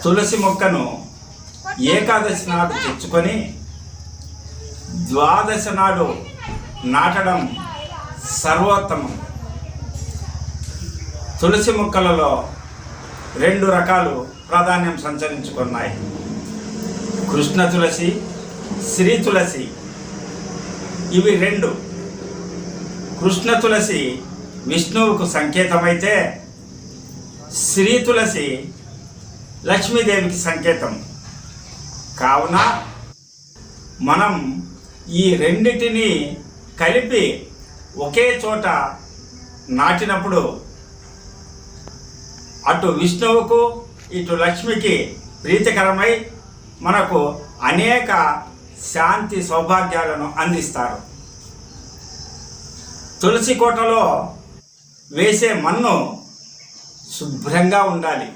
తులసి మొక్కను ఏకాదశి నాడు తెచ్చుకొని ద్వాదశి నాడు నాటడం సర్వోత్తమం. తులసి మొక్కలలో 2 రకాలు ప్రాధాన్యం సంచరించుకున్నాయి. కృష్ణ తులసి, శ్రీ తులసి. ఇవి 2. కృష్ణ తులసి విష్ణువుకు సంకేతమైతే శ్రీ తులసి లక్ష్మీదేవికి సంకేతం. కావున మనం ఈ రెండిటిని కలిపి ఒకే చోట నాటినప్పుడు అటు విష్ణువుకు ఇటు లక్ష్మికి ప్రీతికరమై మనకు అనేక శాంతి సౌభాగ్యాలను అందిస్తారు. తులసి కోటలో వేసే మన్ను శుభ్రంగా ఉండాలి.